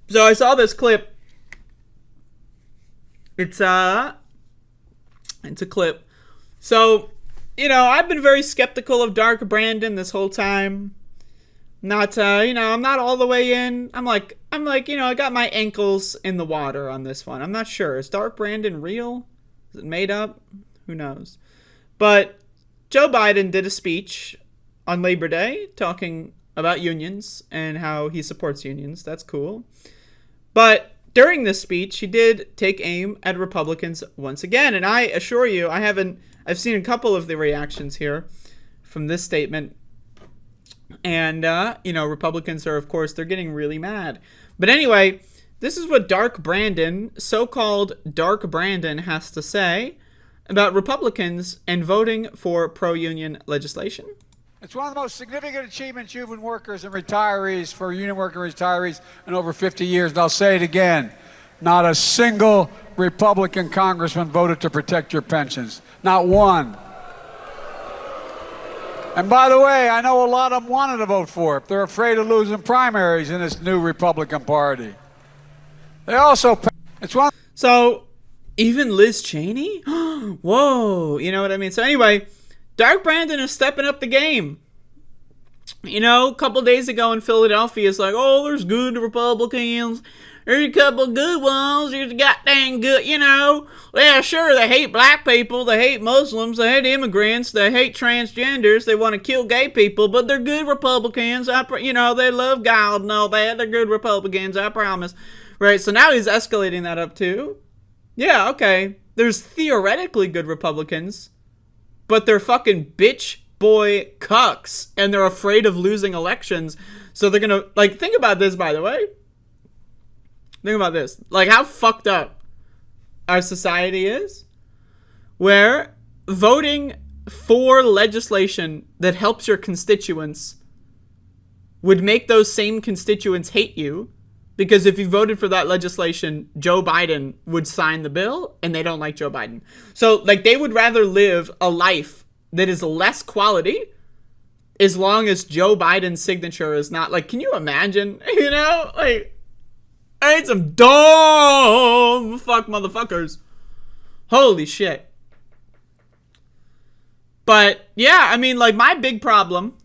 So I saw this clip. It's a clip. So, I've been very skeptical of Dark Brandon this whole time. Not, I'm not all the way in. I'm like, I got my ankles in the water on this one. I'm not sure. Is Dark Brandon real? Is it made up? Who knows? But Joe Biden did a speech on Labor Day talking about unions and how he supports unions. That's cool. But during this speech, he did take aim at Republicans once again. And I assure you, I've seen a couple of the reactions here from this statement. And, Republicans are, of course, they're getting really mad. But anyway, this is what Dark Brandon, so-called Dark Brandon, has to say about Republicans and voting for pro-union legislation. It's one of the most significant achievements union workers and retirees, for union worker retirees, in over 50 years. And I'll say it again. Not a single Republican congressman voted to protect your pensions. Not one. And by the way, I know a lot of them wanted to vote for it. They're afraid of losing primaries in this new Republican Party. They also... So, even Liz Cheney? Whoa, you know what I mean? So anyway, Dark Brandon is stepping up the game. A couple days ago in Philadelphia, it's like, oh, there's good Republicans. There's a couple good ones. There's a goddamn good, Yeah, sure, they hate black people. They hate Muslims. They hate immigrants. They hate transgenders. They want to kill gay people. But they're good Republicans. They love God and all that. They're good Republicans, I promise. Right, so now he's escalating that up too. Yeah, okay. There's theoretically good Republicans, but they're fucking bitch boy cucks, and they're afraid of losing elections. So they're gonna, think about this, by the way. Think about this. How fucked up our society is, where voting for legislation that helps your constituents would make those same constituents hate you, because if you voted for that legislation, Joe Biden would sign the bill, and they don't like Joe Biden. So, they would rather live a life that is less quality as long as Joe Biden's signature is not, can you imagine? I hate some dumb fuck motherfuckers. Holy shit. But, yeah, my big problem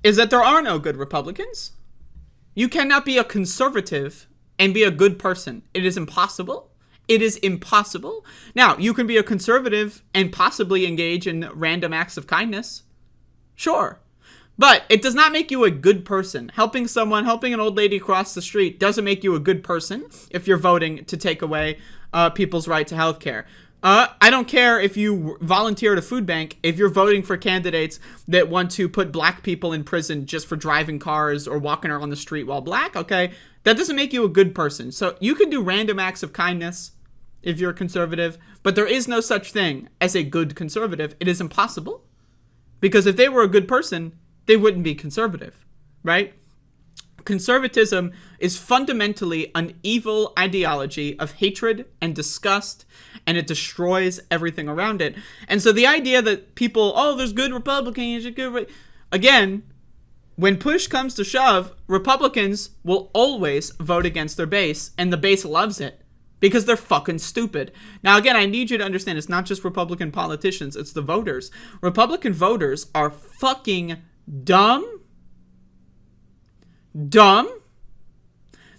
is that there are no good Republicans. You cannot be a conservative and be a good person. It is impossible. It is impossible. Now, you can be a conservative and possibly engage in random acts of kindness. Sure. But it does not make you a good person. Helping an old lady cross the street doesn't make you a good person if you're voting to take away people's right to health care. I don't care if you volunteer at a food bank, if you're voting for candidates that want to put black people in prison just for driving cars or walking around the street while black, okay? That doesn't make you a good person. So you can do random acts of kindness if you're a conservative, but there is no such thing as a good conservative. It is impossible. Because if they were a good person, they wouldn't be conservative, right? Conservatism is fundamentally an evil ideology of hatred and disgust, and it destroys everything around it. And so the idea that people, there's good Republicans, again, when push comes to shove, Republicans will always vote against their base, and the base loves it because they're fucking stupid. Now, again, I need you to understand, it's not just Republican politicians, it's the voters. Republican voters are fucking dumb.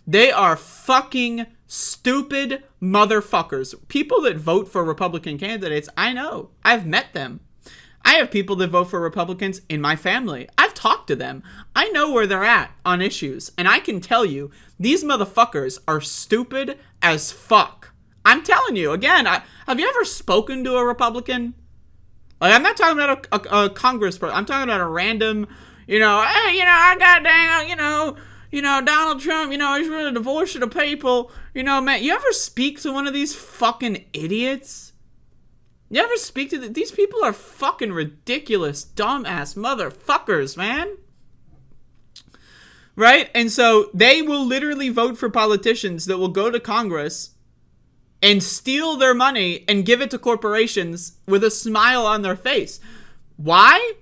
They are fucking stupid motherfuckers. People that vote for Republican candidates, I know. I've met them. I have people that vote for Republicans in my family. I've talked to them. I know where they're at on issues. And I can tell you, these motherfuckers are stupid as fuck. I'm telling you, again, have you ever spoken to a Republican? I'm not talking about a congressperson. I'm talking about a random... hey, I got dang, Donald Trump, he's really divorcing the people. Man, you ever speak to one of these fucking idiots? You ever speak to these people are fucking ridiculous, dumbass motherfuckers, man. Right? And so they will literally vote for politicians that will go to Congress and steal their money and give it to corporations with a smile on their face. Why?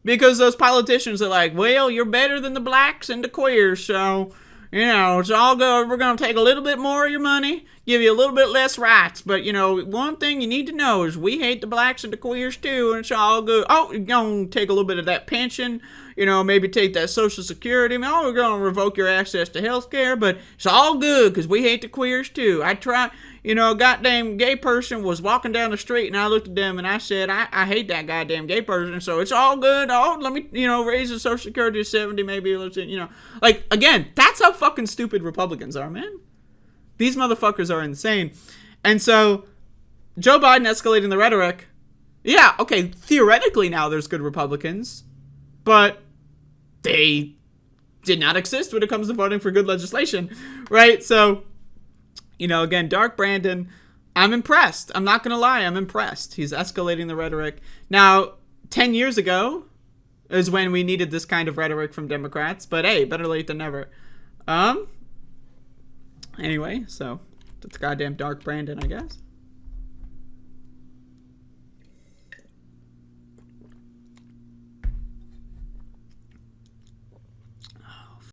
Because those politicians are like, well, you're better than the blacks and the queers, so, You know, it's all good. We're going to take a little bit more of your money, give you a little bit less rights. But, you know, one thing you need to know is we hate the blacks and the queers too, and it's all good. Oh, you're going to take a little bit of that pension, you know, maybe take that Social Security. Oh, we're going to revoke your access to health care, but it's all good because we hate the queers too. I try, you know, a goddamn gay person was walking down the street, and I looked at them and I said, I hate that goddamn gay person, so it's all good. Oh, let me, you know, raise the Social Security to 70, maybe, let's, you know. Like, again, that's how fucking stupid Republicans are, man. These motherfuckers are insane. And so, Joe Biden escalating the rhetoric. Yeah, okay, theoretically now there's good Republicans, but they did not exist when it comes to voting for good legislation, right? So, you know, again, Dark Brandon, I'm impressed. I'm not going to lie, I'm impressed. He's escalating the rhetoric. Now, 10 years ago is when we needed this kind of rhetoric from Democrats, but hey, better late than never. Anyway, so that's goddamn Dark Brandon, I guess.